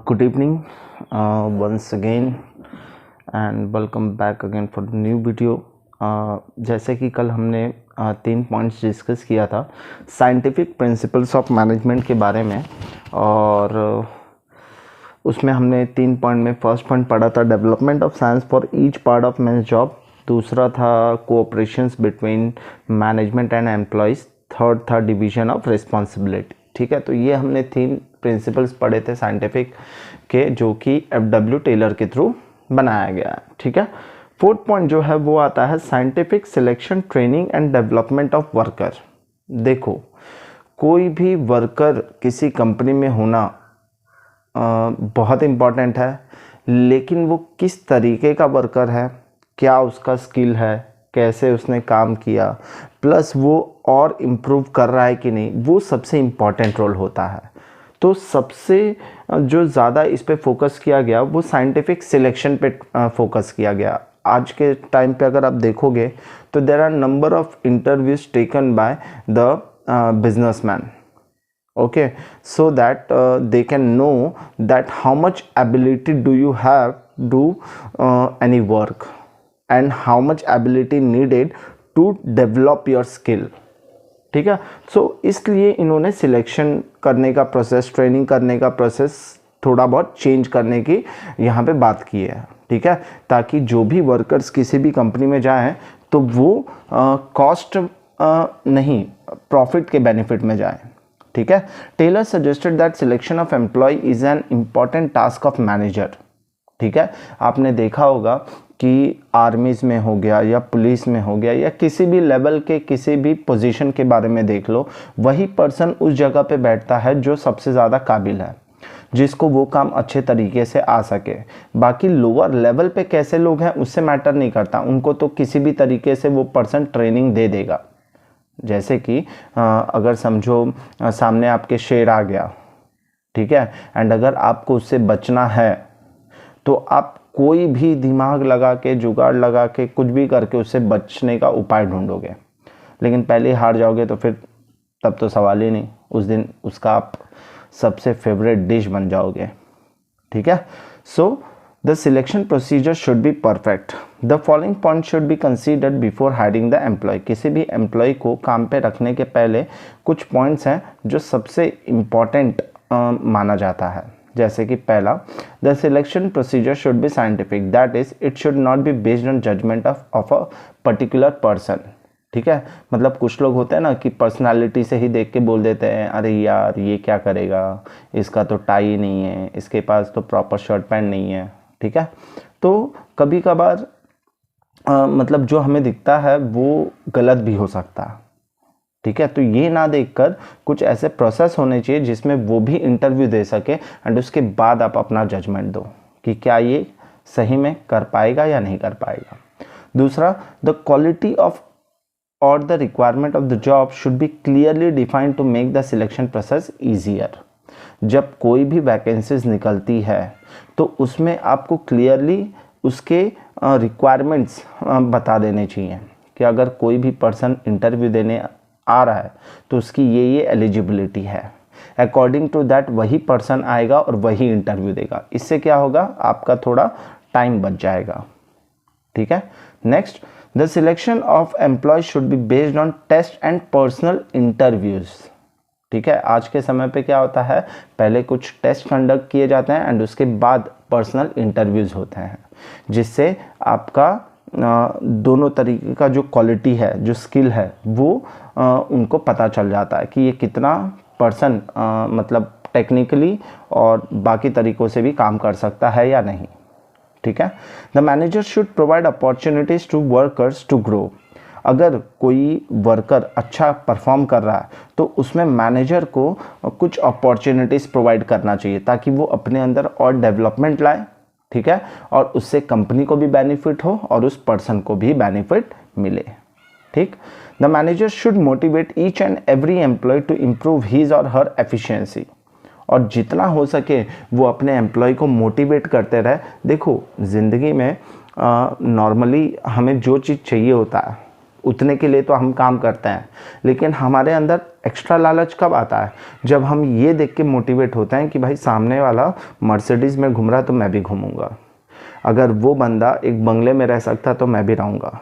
Good evening, once again and welcome back again for the new video. जैसे कि कल हमने 3 पॉइंट्स डिस्कस किया था साइंटिफिक प्रिंसिपल्स ऑफ मैनेजमेंट के बारे में, और उसमें हमने 3 पॉइंट में फर्स्ट पॉइंट पढ़ा था development of science for each part of man's job, दूसरा था cooperations between management and employees, third था डिवीजन ऑफ रिस्पॉन्सिबिलिटी। ठीक है, तो ये हमने 3 प्रिंसिपल्स पढ़े थे साइंटिफिक के, जो कि एफ.डब्ल्यू. टेलर के थ्रू बनाया गया है। ठीक है, फोर्थ पॉइंट जो है वो आता है scientific selection, training and development of worker. देखो, कोई भी वर्कर किसी कंपनी में होना बहुत इम्पॉर्टेंट है, लेकिन वो किस तरीके का वर्कर है, क्या उसका स्किल है, कैसे उसने काम किया, प्लस वो और इम्प्रूव कर रहा है कि नहीं, वो सबसे इम्पॉर्टेंट रोल होता है। तो सबसे जो ज़्यादा इस पे फोकस किया गया वो साइंटिफिक सिलेक्शन पे फोकस किया गया। आज के टाइम पे अगर आप देखोगे तो there are number of interviews taken by the businessman, okay, so that they can know that how much ability do you have to do any work and how much ability needed to develop your skill. ठीक है, सो इसलिए इन्होंने selection करने का process, training करने का process थोड़ा बहुत चेंज करने की यहाँ पे बात की है। ठीक है, ताकि जो भी वर्कर्स किसी भी कंपनी में जाएं तो वो कॉस्ट नहीं, प्रॉफिट के बेनिफिट में जाएं। ठीक है, Taylor suggested that selection of employee is an important task of manager. ठीक है, आपने देखा होगा कि आर्मीज़ में हो गया या पुलिस में हो गया या किसी भी लेवल के किसी भी पोजीशन के बारे में देख लो, वही पर्सन उस जगह पे बैठता है जो सबसे ज़्यादा काबिल है, जिसको वो काम अच्छे तरीके से आ सके। बाकी लोअर लेवल पे कैसे लोग हैं उससे मैटर नहीं करता, उनको तो किसी भी तरीके से वो पर्सन ट्रेनिंग दे देगा। जैसे कि अगर समझो सामने आपके शेर आ गया, ठीक है, एंड अगर आपको उससे बचना है तो आप कोई भी दिमाग लगा के, जुगाड़ लगा के, कुछ भी करके उससे बचने का उपाय ढूंढोगे, लेकिन पहले हार जाओगे तो फिर तब तो सवाल ही नहीं, उस दिन उसका आप सबसे फेवरेट डिश बन जाओगे। ठीक है, सो the selection procedure should be perfect. The following points should be considered before hiring the employee. किसी भी एम्प्लॉय को काम पे रखने के पहले कुछ पॉइंट्स हैं जो सबसे इम्पॉर्टेंट माना जाता है। जैसे कि पहला, the selection procedure should be scientific. That is, it should not be based on judgment of a particular person. ठीक है, मतलब कुछ लोग होते हैं ना कि पर्सनालिटी से ही देख के बोल देते हैं, अरे यार ये क्या करेगा, इसका तो टाई नहीं है, इसके पास तो प्रॉपर शर्ट पैंट नहीं है। ठीक है, तो कभी कभार मतलब जो हमें दिखता है वो गलत भी हो सकता है। ठीक है, तो ये ना देखकर कुछ ऐसे प्रोसेस होने चाहिए जिसमें वो भी इंटरव्यू दे सके एंड उसके बाद आप अपना जजमेंट दो कि क्या ये सही में कर पाएगा या नहीं कर पाएगा। दूसरा, द क्वालिटी ऑफ और the requirement of the job should be clearly defined to make the selection process easier. जब कोई भी वैकेंसीज निकलती है तो उसमें आपको क्लियरली उसके रिक्वायरमेंट्स बता देने चाहिए कि अगर कोई भी पर्सन इंटरव्यू देने आ रहा है तो उसकी ये एलिजिबिलिटी है, अकॉर्डिंग टू दैट वही पर्सन आएगा और वही इंटरव्यू देगा। इससे क्या होगा, आपका थोड़ा टाइम बच जाएगा। ठीक है, next, the selection of employee should be based on test and personal interviews. ठीक है, आज के समय पे क्या होता है, पहले कुछ टेस्ट कंडक्ट किए जाते हैं एंड उसके बाद पर्सनल इंटरव्यूज़ होते हैं, जिससे आपका दोनों तरीके का जो क्वालिटी है, जो स्किल है, वो उनको पता चल जाता है कि ये कितना पर्सन मतलब टेक्निकली और बाकी तरीक़ों से भी काम कर सकता है या नहीं। ठीक है, the manager should provide opportunities to workers to grow. अगर कोई वर्कर अच्छा परफॉर्म कर रहा है तो उसमें मैनेजर को कुछ अपॉर्चुनिटीज़ प्रोवाइड करना चाहिए ताकि वो अपने अंदर और डेवलपमेंट लाए। ठीक है, और उससे कंपनी को भी बेनिफिट हो और उस पर्सन को भी बेनिफिट मिले। ठीक, the manager should motivate each and every employee to improve his और हर एफिशिएंसी। और जितना हो सके वो अपने एम्प्लॉय को मोटिवेट करते रहे। देखो, ज़िंदगी में नॉर्मली हमें जो चीज़ चाहिए होता है उतने के लिए तो हम काम करते हैं, लेकिन हमारे अंदर एक्स्ट्रा लालच कब आता है? जब हम ये देख के मोटिवेट होते हैं कि भाई सामने वाला मर्सिडीज़ में घूम रहा तो मैं भी घूमूंगा, अगर वो बंदा एक बंगले में रह सकता तो मैं भी रहूँगा।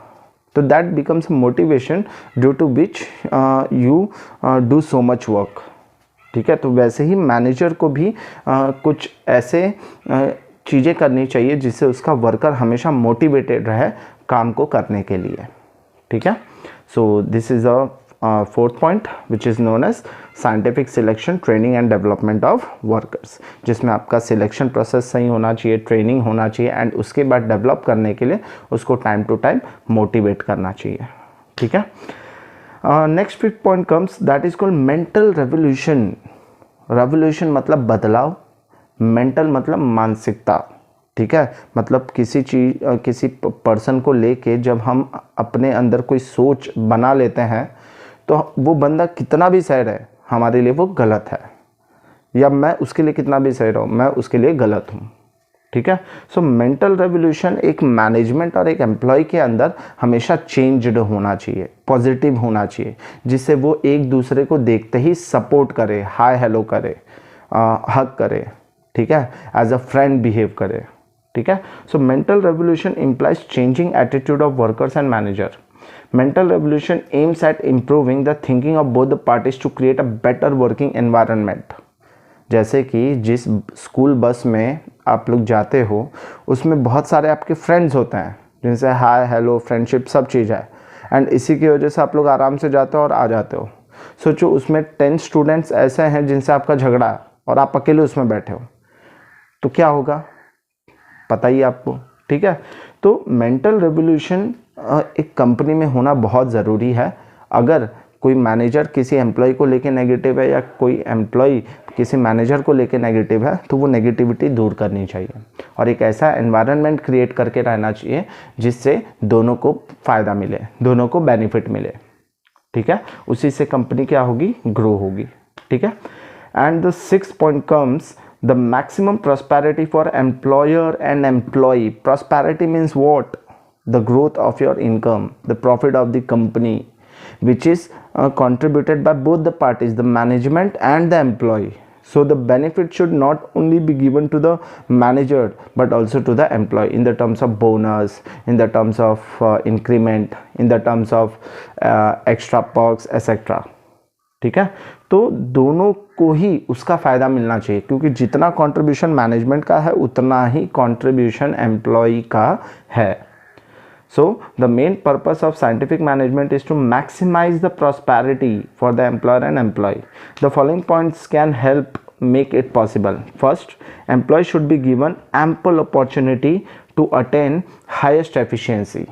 तो that becomes motivation due to which you do so much work. ठीक है, तो वैसे ही मैनेजर को भी कुछ ऐसे चीज़ें करनी चाहिए जिससे उसका वर्कर हमेशा मोटिवेटेड रहे काम को करने के लिए। ठीक है, so this is a fourth point which is known as scientific selection, training and development of workers, जिसमें आपका सिलेक्शन प्रोसेस सही होना चाहिए, ट्रेनिंग होना चाहिए एंड उसके बाद डेवलप करने के लिए उसको टाइम टू टाइम मोटिवेट करना चाहिए। ठीक है, next fifth point comes that is called mental revolution. Revolution मतलब बदलाव, मेंटल मतलब मानसिकता। ठीक है, मतलब किसी चीज़ किसी पर्सन को लेके जब हम अपने अंदर कोई सोच बना लेते हैं तो वो बंदा कितना भी सही रहे हमारे लिए वो गलत है, या मैं उसके लिए कितना भी सही रहूँ मैं उसके लिए गलत हूँ। ठीक है, सो मेंटल रेवोल्यूशन एक मैनेजमेंट और एक एम्प्लॉय के अंदर हमेशा चेंज्ड होना चाहिए, पॉजिटिव होना चाहिए, जिससे वो एक दूसरे को देखते ही सपोर्ट करे, हाय हेलो करे, हग करे। ठीक है, एज अ फ्रेंड बिहेव करे। ठीक है, so mental revolution implies changing attitude of workers and manager. Mental revolution aims at improving the thinking of both the parties to create a better working environment. जैसे कि जिस school bus में आप लोग जाते हो उसमें बहुत सारे आपके फ्रेंड्स होते हैं जिनसे हाय हेलो फ्रेंडशिप सब चीज़ है, एंड इसी की वजह से आप लोग आराम से जाते हो और आ जाते हो। सोचो उसमें 10 स्टूडेंट्स ऐसे हैं जिनसे आपका झगड़ा है और आप अकेले उसमें बैठे हो, तो क्या होगा पता ही आपको। ठीक है, तो मेंटल रेवोल्यूशन एक कंपनी में होना बहुत ज़रूरी है। अगर कोई मैनेजर किसी एम्प्लॉय को लेके नेगेटिव है या कोई एम्प्लॉय किसी मैनेजर को लेके नेगेटिव है तो वो नेगेटिविटी दूर करनी चाहिए और एक ऐसा एनवायरनमेंट क्रिएट करके रहना चाहिए जिससे दोनों को फ़ायदा मिले, दोनों को बेनिफिट मिले। ठीक है, उसी से कंपनी क्या होगी, ग्रो होगी। ठीक है, and the sixth point comes the maximum prosperity for employer and employee. Prosperity means what? The growth of your income, the profit of the company, which is contributed by both the parties, the management and the employee. So the benefit should not only be given to the manager but also to the employee in the terms of bonus, in the terms of increment, in the terms of extra perks, etc. ठीक है, तो दोनों को ही उसका फ़ायदा मिलना चाहिए क्योंकि जितना कंट्रीब्यूशन मैनेजमेंट का है उतना ही कंट्रीब्यूशन एम्प्लॉय का है। So the main purpose of scientific management is to maximise the prosperity for the employer and employee. The following points can help make it possible. First, employees should be given ample opportunity to attain highest efficiency.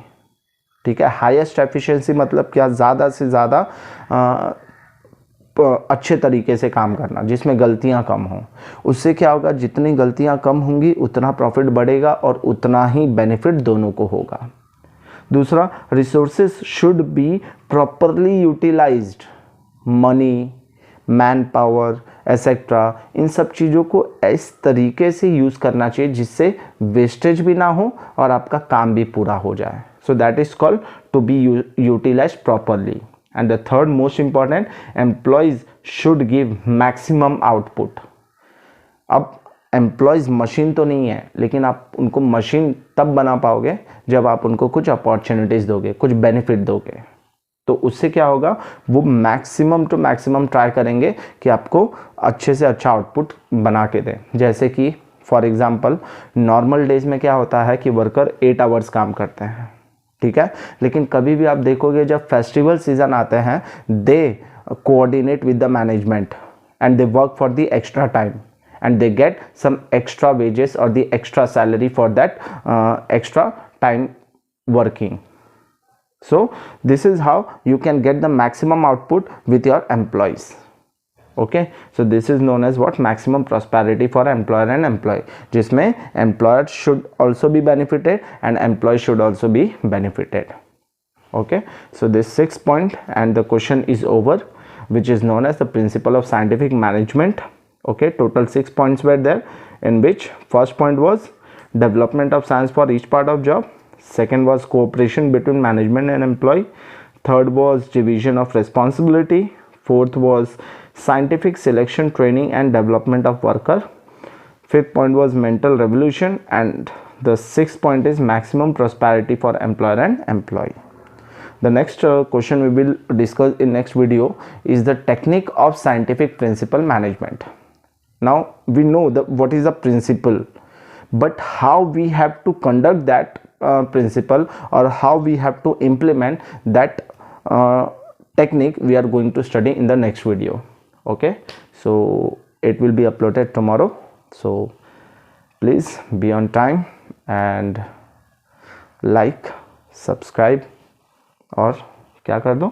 ठीक है, highest efficiency मतलब क्या, ज़्यादा से ज़्यादा अच्छे तरीके से काम करना जिसमें गलतियां कम हों। उससे क्या होगा, जितनी गलतियां कम होंगी उतना प्रॉफिट बढ़ेगा और उतना ही बेनिफिट दोनों को होगा। दूसरा, resources should be properly utilised, money, manpower etcetera, इन सब चीज़ों को इस तरीके से यूज़ करना चाहिए जिससे वेस्टेज भी ना हो और आपका काम भी पूरा हो जाए। So that is called to be utilised properly. And the third most important, employees should give maximum output. अब एम्प्लॉयज़ मशीन तो नहीं है, लेकिन आप उनको मशीन तब बना पाओगे जब आप उनको कुछ अपॉर्चुनिटीज़ दोगे, कुछ बेनिफिट दोगे। तो उससे क्या होगा, वो मैक्सिमम टू मैक्सिमम ट्राई करेंगे कि आपको अच्छे से अच्छा आउटपुट बना के दें। जैसे कि फॉर एग्जांपल नॉर्मल डेज में क्या होता है कि वर्कर 8 आवर्स काम करते हैं। ठीक है, लेकिन कभी भी आप देखोगे जब फेस्टिवल सीजन आते हैं they coordinate with the management and they work for the extra time and they get some extra wages और the extra salary for that extra time working. So this is how you can get the maximum output with your employees. Okay, so this is known as what, maximum prosperity for employer and employee, जिसमें employer should also be benefited and employee should also be benefited. Okay, so this 6th point and the question is over, which is known as the principle of scientific management. Okay, total 6 points were there, in which first point was development of science for each part of job. Second was cooperation between management and employee. third was division of responsibility, fourth was scientific selection, training and development of worker, fifth point was mental revolution, and the sixth point is maximum prosperity for employer and employee. The next question we will discuss in next video is the technique of scientific principle management. Now we know what is the principle, but how we have to conduct that principle, or how we have to implement that technique, we are going to study in the next video. Okay, so it will be uploaded tomorrow, so please be on time and like, subscribe और क्या कर दो